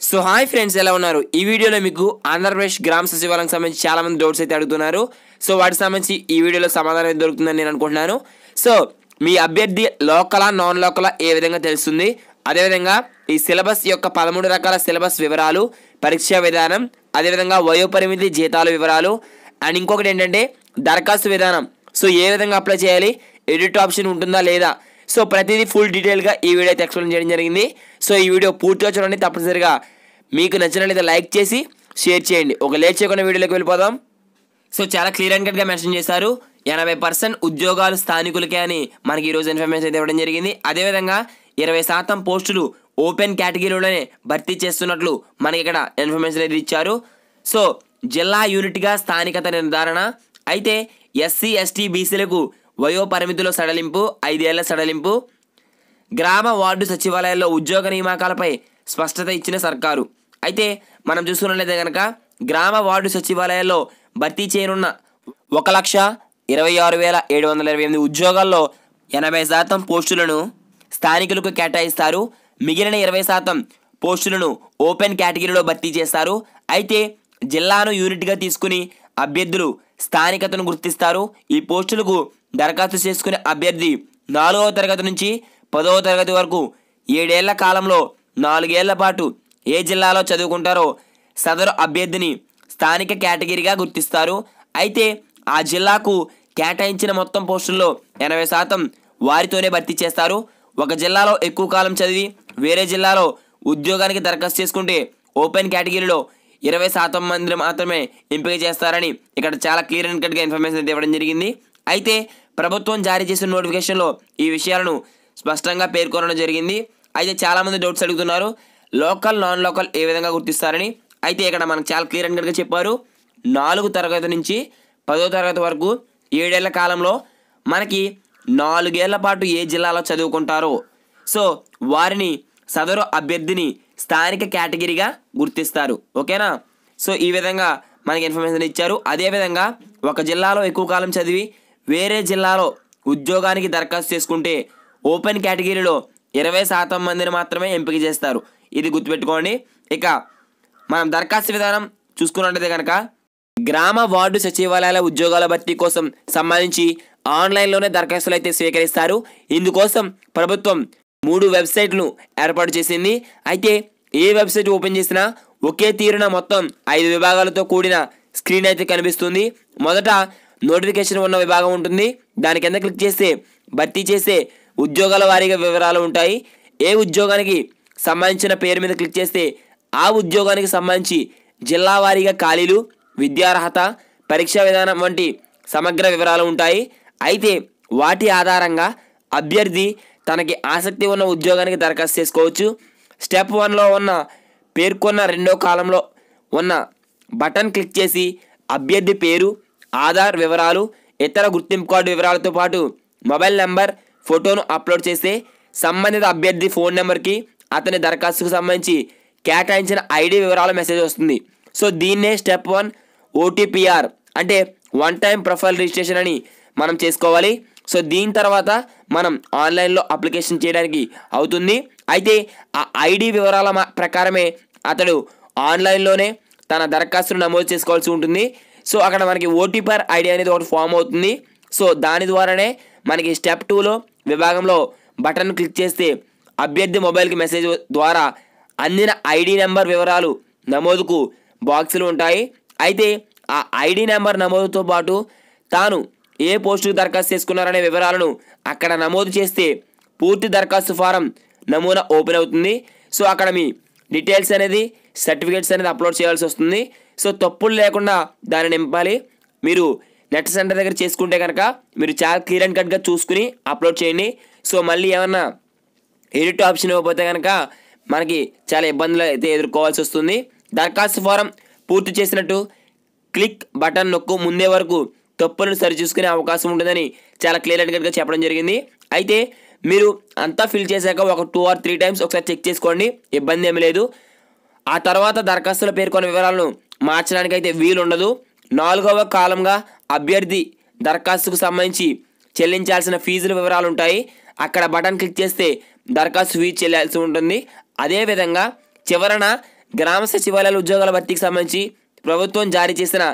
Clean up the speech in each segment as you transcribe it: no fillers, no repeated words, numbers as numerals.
So hi friends, ఎలా ఉన్నారు? ఈ వీడియోలో మీకు ఆంధ్రప్రదేశ్ గ్రామ సచివాలయం సంబంధించి చాలా మంది డౌట్స్ అయితే అడుగుతున్నారు. సో వాటికి సంబంధించి ఈ వీడియోలో సమాధానం అయితే దొరుకుతుందని నేను అనుకుంటున్నాను. సో మీ అభ్యర్థి లోకలా నాన్ లోకలా ఏ విధంగా తెలుస్తుంది, అదేవిధంగా ఈ సిలబస్ యొక్క 13 రకాల సిలబస్ వివరాలు, పరీక్షా విధానం, అదేవిధంగా వయోపరిమితి, జీతాల వివరాలు, అండ్ ఇంకొకటి ఏంటంటే దరఖాస్తు విధానం. సో ఏ విధంగా అప్లై చేయాలి, ఎడిట్ ఆప్షన్ ఉంటుందా లేదా, సో ప్రతిదీ ఫుల్ డీటెయిల్గా ఈ వీడియో అయితే ఎక్స్ప్లెయిన్ చేయడం జరిగింది. సో ఈ వీడియో పూర్తిగా చూడండి. తప్పనిసరిగా మీకు నచ్చినట్లయితే లైక్ చేసి షేర్ చేయండి. ఒక లేట్ చేయకుండా వీడియోలోకి వెళ్ళిపోదాం. సో చాలా క్లియర్ అండ్ కట్గా మెన్షన్ చేశారు, 80% ఉద్యోగాలు స్థానికులకే అని మనకి ఈరోజు ఇన్ఫర్మేషన్ అయితే ఇవ్వడం జరిగింది. అదేవిధంగా 20% పోస్టులు ఓపెన్ కేటగిరీలోనే భర్తీ చేస్తున్నట్లు మనకి ఇక్కడ ఇన్ఫర్మేషన్ అయితే ఇచ్చారు. సో జిల్లా యూనిట్గా స్థానికత నిర్ధారణ, అయితే ఎస్సీ ఎస్టీ బీసీలకు వయో పరిమితిలో సడలింపు, 5 ఏళ్ల సడలింపు, గ్రామ వార్డు సచివాలయాల్లో ఉద్యోగ నియామకాలపై స్పష్టత ఇచ్చిన సర్కారు. అయితే మనం చూసుకున్నట్లయితే కనుక గ్రామ వార్డు సచివాలయాల్లో భర్తీ చేయనున్న 1,26,728 ఉద్యోగాల్లో 80% పోస్టులను స్థానికులకు కేటాయిస్తారు. మిగిలిన 20% పోస్టులను ఓపెన్ కేటగిరీలో భర్తీ చేస్తారు. అయితే జిల్లాను యూనిట్గా తీసుకుని అభ్యర్థులు స్థానికతను గుర్తిస్తారు. ఈ పోస్టులకు దరఖాస్తు చేసుకునే అభ్యర్థి 4వ తరగతి నుంచి 10వ తరగతి వరకు 7 ఏళ్ల కాలంలో 4 ఏళ్ల పాటు ఏ జిల్లాలో చదువుకుంటారో సదరు అభ్యర్థిని స్థానిక కేటగిరీగా గుర్తిస్తారు. అయితే ఆ జిల్లాకు కేటాయించిన మొత్తం పోస్టుల్లో 80% వారితోనే భర్తీ చేస్తారు. ఒక జిల్లాలో ఎక్కువ కాలం చదివి వేరే జిల్లాలో ఉద్యోగానికి దరఖాస్తు చేసుకుంటే ఓపెన్ కేటగిరీలో 20% మంది మాత్రమే ఎంపిక చేస్తారని ఇక్కడ చాలా క్లియర్ అండ్ కట్గా ఇన్ఫర్మేషన్ ఇవ్వడం జరిగింది. అయితే ప్రభుత్వం జారీ చేసిన నోటిఫికేషన్లో ఈ విషయాలను స్పష్టంగా పేర్కొనడం జరిగింది. అయితే చాలామంది డౌట్స్ అడుగుతున్నారు, లోకల్ నాన్ లోకల్ ఏ విధంగా గుర్తిస్తారని. అయితే ఇక్కడ మనకు చాలా క్లియర్ అండ్ కట్గా చెప్పారు, 4వ తరగతి నుంచి 10వ తరగతి వరకు 7 ఏళ్ల కాలంలో మనకి 4 ఏళ్ల పాటు ఏ జిల్లాలో చదువుకుంటారో సో వారిని సదరు అభ్యర్థిని స్థానిక కేటగిరీగా గుర్తిస్తారు. ఓకేనా? సో ఈ విధంగా మనకి ఇన్ఫర్మేషన్ ఇచ్చారు. అదేవిధంగా ఒక జిల్లాలో ఎక్కువ కాలం చదివి వేరే జిల్లాలో ఉద్యోగానికి దరఖాస్తు చేసుకుంటే ఓపెన్ కేటగిరీలో 20% మందిని మాత్రమే ఎంపిక చేస్తారు. ఇది గుర్తుపెట్టుకోండి. ఇక మనం దరఖాస్తు విధానం చూసుకున్నట్లయితే కనుక గ్రామ వార్డు సచివాలయాల ఉద్యోగాల భర్తీ కోసం సంబంధించి ఆన్లైన్లోనే దరఖాస్తులు అయితే స్వీకరిస్తారు. ఇందుకోసం ప్రభుత్వం 3 వెబ్సైట్లను ఏర్పాటు చేసింది. అయితే ఏ వెబ్సైట్ ఓపెన్ చేసినా ఒకే తీరున మొత్తం 5 విభాగాలతో కూడిన స్క్రీన్ అయితే కనిపిస్తుంది. మొదట నోటిఫికేషన్ ఉన్న విభాగం ఉంటుంది. దాని కింద క్లిక్ చేస్తే భర్తీ చేసే ఉద్యోగాల వారీగా వివరాలు ఉంటాయి. ఏ ఉద్యోగానికి సంబంధించిన పేరు మీద క్లిక్ చేస్తే ఆ ఉద్యోగానికి సంబంధించి జిల్లా వారీగా ఖాళీలు, విద్యార్హత, పరీక్షా విధానం వంటి సమగ్ర వివరాలు ఉంటాయి. అయితే వాటి ఆధారంగా అభ్యర్థి తనకి ఆసక్తి ఉన్న ఉద్యోగానికి దరఖాస్తు చేసుకోవచ్చు. స్టెప్ 1లో ఉన్న పేర్కొన్న 2వ కాలంలో ఉన్న బటన్ క్లిక్ చేసి అభ్యర్థి పేరు, ఆధార్ వివరాలు, ఇతర గుర్తింపు కార్డు వివరాలతో పాటు మొబైల్ నెంబర్, ఫోటోను అప్లోడ్ చేస్తే సంబంధిత అభ్యర్థి ఫోన్ నెంబర్కి అతని దరఖాస్తుకు సంబంధించి కేటాయించిన ఐడి వివరాల మెసేజ్ వస్తుంది. సో దీన్నే స్టెప్ 1 OTPR అంటే వన్ టైం ప్రొఫైల్ రిజిస్ట్రేషన్ అని మనం చేసుకోవాలి. సో దీని తర్వాత మనం ఆన్లైన్లో అప్లికేషన్ చేయడానికి అవుతుంది. అయితే ఆ ఐడి వివరాల ప్రకారమే అతడు ఆన్లైన్లోనే తన దరఖాస్తును నమోదు చేసుకోవాల్సి ఉంటుంది. సో అక్కడ మనకి OTPR ఐడి అనేది ఒకటి ఫామ్ అవుతుంది. సో దాని ద్వారానే మనకి స్టెప్ 2లో విభాగంలో బటన్ క్లిక్ చేస్తే అభ్యర్థి మొబైల్కి మెసేజ్ ద్వారా అందిన ఐడి నెంబర్ వివరాలు నమోదుకు బాక్సులు ఉంటాయి. అయితే ఆ ఐడి నెంబర్ నమోదుతో పాటు తాను ఏ పోస్టుకు దరఖాస్తు చేసుకున్నారనే వివరాలను అక్కడ నమోదు చేస్తే పూర్తి దరఖాస్తు ఫారం నమూనా ఓపెన్ అవుతుంది. సో అక్కడ మీ డీటెయిల్స్ అనేది, సర్టిఫికేట్స్ అనేది అప్లోడ్ చేయాల్సి వస్తుంది. సో తప్పులు లేకుండా దాన్ని నింపాలి. మీరు నెట్ సెంటర్ దగ్గర చేసుకుంటే కనుక మీరు చాలా క్లియర్ అండ్ కట్గా చూసుకుని అప్లోడ్ చేయండి. సో మళ్ళీ ఏమన్నా ఎడిట్ ఆప్షన్ ఇవ్వకపోతే కనుక మనకి చాలా ఇబ్బందులు అయితే ఎదుర్కోవాల్సి వస్తుంది. దరఖాస్తు ఫారం పూర్తి చేసినట్టు క్లిక్ బటన్ నొక్కు ముందే వరకు తప్పులను సరిచూసుకునే అవకాశం ఉంటుందని చాలా క్లియర్ అండ్ కట్గా చెప్పడం జరిగింది. అయితే మీరు అంతా ఫిల్ చేశాక ఒక 2 or 3 టైమ్స్ ఒకసారి చెక్ చేసుకోండి, ఇబ్బంది ఏమీ లేదు. ఆ తర్వాత దరఖాస్తులో పేర్కొన్న వివరాలను మార్చడానికి అయితే వీలు ఉండదు. 4వ కాలంగా అభ్యర్థి దరఖాస్తుకు సంబంధించి చెల్లించాల్సిన ఫీజుల వివరాలు ఉంటాయి. అక్కడ బటన్ క్లిక్ చేస్తే దరఖాస్తు ఫీజు చెల్లాల్సి ఉంటుంది. అదేవిధంగా చివరన గ్రామ సచివాలయాల ఉద్యోగాల భర్తీకి సంబంధించి ప్రభుత్వం జారీ చేసిన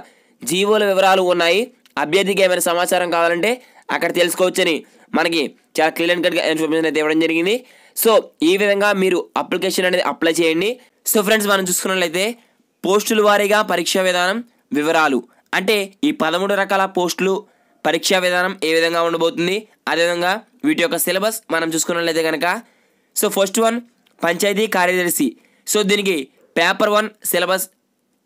జీవోల వివరాలు ఉన్నాయి. అభ్యర్థికి ఏమైనా సమాచారం కావాలంటే అక్కడ తెలుసుకోవచ్చని మనకి చాలా క్లియర్ అండ్ కట్గా ఇన్ఫర్మేషన్ అయితే ఇవ్వడం జరిగింది. సో ఈ విధంగా మీరు అప్లికేషన్ అనేది అప్లై చేయండి. సో ఫ్రెండ్స్, మనం చూసుకున్నట్లయితే పోస్టుల వారీగా పరీక్షా విధానం వివరాలు అంటే ఈ 13 రకాల పోస్టులు పరీక్షా విధానం ఏ విధంగా ఉండబోతుంది, అదేవిధంగా వీటి యొక్క సిలబస్ మనం చూసుకున్నట్లయితే కనుక సో ఫస్ట్ వన్ పంచాయతీ కార్యదర్శి. సో దీనికి పేపర్ 1 సిలబస్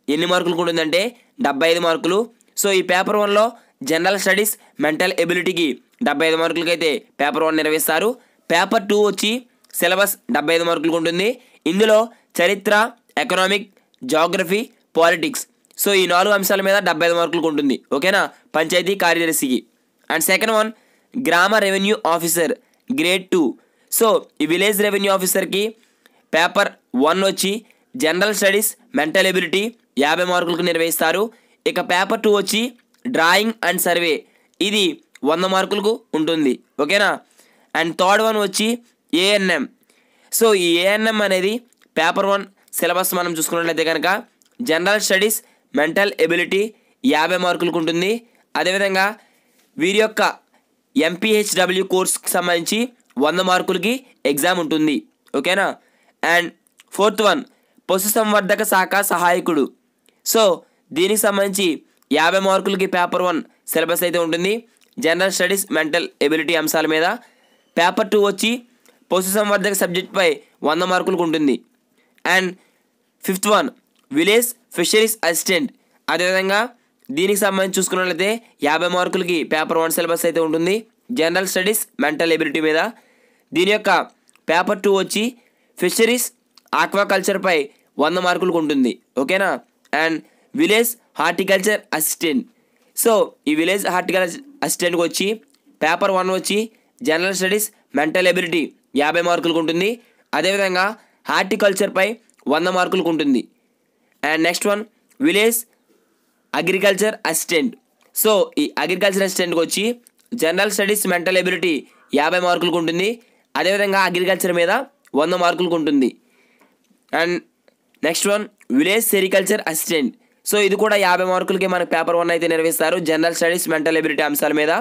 ఎన్ని మార్కులకు ఉంటుందంటే 75 మార్కులు. సో ఈ పేపర్ 1లో జనరల్ స్టడీస్ మెంటల్ ఎబిలిటీకి 75 మార్కులకి అయితే పేపర్ 1 నిర్వహిస్తారు. పేపర్ 2 వచ్చి సిలబస్ 75 మార్కులకు ఉంటుంది. ఇందులో చరిత్ర, ఎకనామిక్, జాగ్రఫీ, పాలిటిక్స్ సో ఈ 4 అంశాల మీద 75 మార్కులకు ఉంటుంది. ఓకేనా, పంచాయతీ కార్యదర్శికి. అండ్ సెకండ్ వన్ గ్రామ రెవెన్యూ ఆఫీసర్ గ్రేడ్ 2. సో ఈ విలేజ్ రెవెన్యూ ఆఫీసర్కి పేపర్ 1 వచ్చి జనరల్ స్టడీస్ మెంటల్ ఎబిలిటీ 50 మార్కులకు నిర్వహిస్తారు. ఇక పేపర్ 2 వచ్చి డ్రాయింగ్ అండ్ సర్వే, ఇది 100 మార్కులకు ఉంటుంది. ఓకేనా. అండ్ థర్డ్ వన్ వచ్చి ఏఎన్ఎం. సో ఈ ఏఎన్ఎం అనేది పేపర్ 1 సిలబస్ మనం చూసుకున్నట్లయితే కనుక జనరల్ స్టడీస్ మెంటల్ ఎబిలిటీ 50 మార్కులకు ఉంటుంది. అదేవిధంగా వీరి యొక్క ఎంపీహెచ్డబ్ల్యూ కోర్స్కి సంబంధించి 100 మార్కులకి ఎగ్జామ్ ఉంటుంది. ఓకేనా. అండ్ ఫోర్త్ వన్ పశుసంవర్ధక శాఖ సహాయకుడు. సో దీనికి సంబంధించి 50 మార్కులకి పేపర్ 1 సిలబస్ అయితే ఉంటుంది జనరల్ స్టడీస్ మెంటల్ ఎబిలిటీ అంశాల మీద. పేపర్ 2 వచ్చి పశుసంవర్ధక సబ్జెక్ట్పై 100 మార్కులకు ఉంటుంది. And fifth one village fisheries assistant. అదేవిధంగా దీనికి సంబంధించి చూసుకున్నట్లయితే 50 మార్కులకి పేపర్ 1 సిలబస్ అయితే ఉంటుంది జనరల్ స్టడీస్ మెంటల్ ఎబిలిటీ మీద. దీని యొక్క పేపర్ 2 వచ్చి ఫిషరీస్ ఆక్వాకల్చర్పై 100 మార్కులకు ఉంటుంది. ఓకేనా. And village horticulture assistant. So ఈ విలేజ్ హార్టికల్చర్ అసిస్టెంట్కి వచ్చి పేపర్ 1 వచ్చి జనరల్ స్టడీస్ మెంటల్ ఎబిలిటీ 50 మార్కులకు ఉంటుంది. అదేవిధంగా హార్టికల్చర్పై 100 మార్కులకు ఉంటుంది. And next one village agriculture assistant. So ఈ అగ్రికల్చర్ అసిస్టెంట్కి వచ్చి జనరల్ స్టడీస్ మెంటల్ ఎబిలిటీ 50 మార్కులకు ఉంటుంది. అదేవిధంగా అగ్రికల్చర్ మీద 100 మార్కులకు ఉంటుంది. And next one village sericulture assistant. So ఇది కూడా 50 మార్కులకి మనకు పేపర్ 1 అయితే నిర్వహిస్తారు జనరల్ స్టడీస్ మెంటల్ ఎబిలిటీ అంశాల మీద.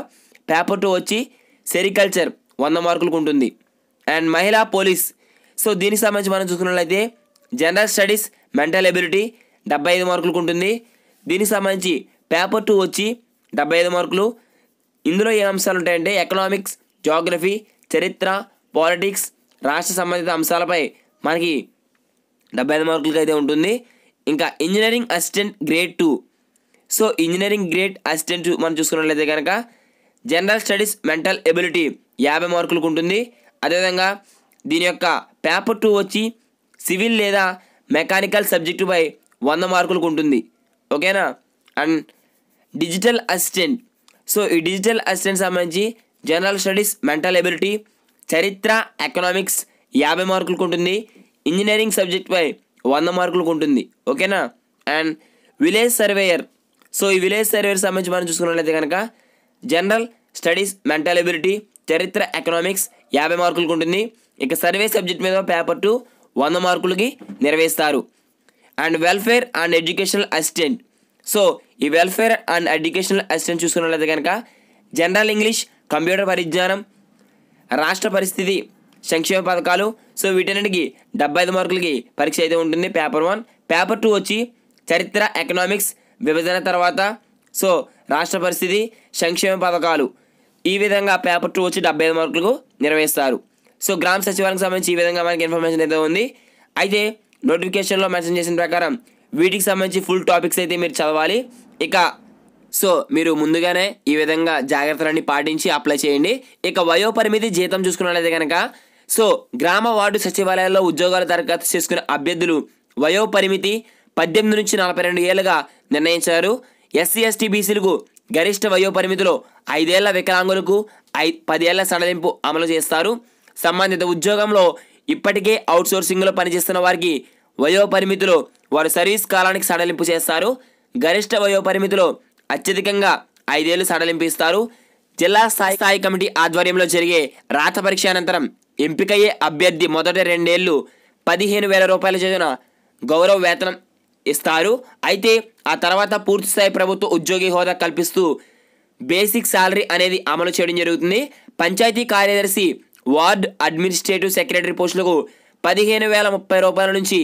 పేపర్ 2 వచ్చి సెరికల్చర్ 100 మార్కులకు ఉంటుంది. అండ్ మహిళా పోలీస్. సో దీనికి సంబంధించి మనం చూసుకున్నట్లయితే జనరల్ స్టడీస్ మెంటల్ ఎబిలిటీ 75 మార్కులకు ఉంటుంది. దీనికి సంబంధించి పేపర్ 2 వచ్చి 75 మార్కులు. ఇందులో ఏ అంశాలు ఉంటాయంటే ఎకనామిక్స్, జాగ్రఫీ, చరిత్ర, పాలిటిక్స్, రాష్ట్ర సంబంధిత అంశాలపై మనకి 75 మార్కులకి అయితే ఉంటుంది. ఇంకా engineering assistant grade 2. So engineering grade assistant మనం చూసుకున్నట్లయితే కనుక జనరల్ స్టడీస్ మెంటల్ ఎబిలిటీ 50 మార్కులకు ఉంటుంది. అదేవిధంగా దీని యొక్క పేపర్ 2 వచ్చి సివిల్ లేదా మెకానికల్ సబ్జెక్టుపై 100 మార్కులకు ఉంటుంది. ఓకేనా. And digital assistant. సో ఈ డిజిటల్ అసిస్టెంట్ సంబంధించి జనరల్ స్టడీస్ మెంటల్ ఎబిలిటీ, చరిత్ర, ఎకనామిక్స్ 50 మార్కులకు ఉంటుంది. ఇంజనీరింగ్ సబ్జెక్ట్పై 100 మార్కులకు ఉంటుంది. ఓకేనా. And village surveyor. సో ఈ విలేజ్ సర్వేయర్ సంబంధించి మనం చూసుకున్నట్లయితే కనుక జనరల్ స్టడీస్ మెంటల్ ఎబిలిటీ, చరిత్ర, ఎకనామిక్స్ 50 మార్కులకు ఉంటుంది. ఇక సర్వే సబ్జెక్ట్ మీద పేపర్ 2 100 మార్కులకి నిర్వహిస్తారు. And welfare and educational assistant. So ఈ వెల్ఫేర్ అండ్ ఎడ్యుకేషనల్ అసిస్టెంట్ చూసుకున్నట్లయితే కనుక జనరల్ ఇంగ్లీష్, కంప్యూటర్ పరిజ్ఞానం, రాష్ట్ర పరిస్థితి, సంక్షేమ పథకాలు సో వీటన్నిటికి 75 మార్కులకి పరీక్ష అయితే ఉంటుంది పేపర్ 1. పేపర్ 2 వచ్చి చరిత్ర, ఎకనామిక్స్, విభజన తర్వాత సో రాష్ట్ర పరిస్థితి, సంక్షేమ పథకాలు ఈ విధంగా పేపర్ 2 వచ్చి 75 మార్కులకు నిర్వహిస్తారు. సో గ్రామ సచివాలయానికి సంబంధించి ఈ విధంగా మనకి ఇన్ఫర్మేషన్ అయితే ఉంది. అయితే నోటిఫికేషన్లో మెన్షన్ చేసిన ప్రకారం వీటికి సంబంధించి ఫుల్ టాపిక్స్ అయితే మీరు చదవాలి. ఇక సో మీరు ముందుగానే ఈ విధంగా జాగ్రత్తలన్నీ పాటించి అప్లై చేయండి. ఇక వయోపరిమితి జీతం చూసుకున్నట్లయితే కనుక సో గ్రామ వార్డు సచివాలయాల్లో ఉద్యోగాలు దరఖాస్తు చేసుకునే అభ్యర్థులు వయోపరిమితి 18 నుంచి 42 ఏళ్ళుగా నిర్ణయించారు. ఎస్సీ ఎస్టీ బీసీలకు గరిష్ట వయోపరిమితిలో 5 ఏళ్ల, వికలాంగులకు 10 ఏళ్ల సడలింపు అమలు చేస్తారు. సంబంధిత ఉద్యోగంలో ఇప్పటికే అవుట్సోర్సింగ్లో పనిచేస్తున్న వారికి వయోపరిమితిలో వారి సర్వీస్ కాలానికి సడలింపు చేస్తారు. గరిష్ట వయోపరిమితిలో అత్యధికంగా 5 ఏళ్లు సడలింపు ఇస్తారు. జిల్లా స్థాయి కమిటీ ఆధ్వర్యంలో జరిగే రాత పరీక్ష అనంతరం ఎంపికయ్యే అభ్యర్థి మొదటి 2 ఏళ్లు 15,000 రూపాయల చొప్పున గౌరవ వేతనం ఇస్తారు. అయితే ఆ తర్వాత పూర్తిస్థాయి ప్రభుత్వ ఉద్యోగి హోదా కల్పిస్తూ బేసిక్ శాలరీ అనేది అమలు చేయడం జరుగుతుంది. పంచాయతీ కార్యదర్శి, వార్డ్ అడ్మినిస్ట్రేటివ్ సెక్రటరీ పోస్టులకు 15,030 రూపాయల నుంచి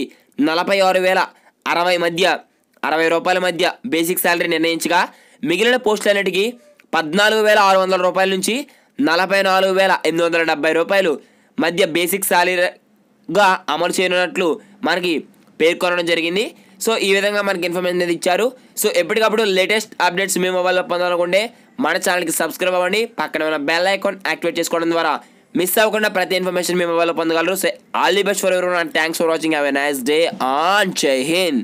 46,060 రూపాయల మధ్య బేసిక్ శాలరీ నిర్ణయించగా, మిగిలిన పోస్టులన్నిటికీ 14,600 రూపాయల నుంచి 44,870 రూపాయలు మధ్య బేసిక్ శాలరీగా అమలు చేయనున్నట్లు మనకి పేర్కొనడం జరిగింది. సో ఈ విధంగా మనకి ఇన్ఫర్మేషన్ అనేది ఇచ్చారు. సో ఎప్పటికప్పుడు లేటెస్ట్ అప్డేట్స్ మీ మొబైల్లో పొందాలనుకుంటే మన ఛానల్కి సబ్స్క్రైబ్ అవ్వండి. పక్కన ఉన్న బెల్ ఐకాన్ యాక్టివేట్ చేసుకోవడం ద్వారా మిస్ అవ్వకుండా ప్రతి ఇన్ఫర్మేషన్ మీ మొబైల్లో పొందగలరు. So all the best for everyone and thanks for watching. Have a nice day on జై హింద్.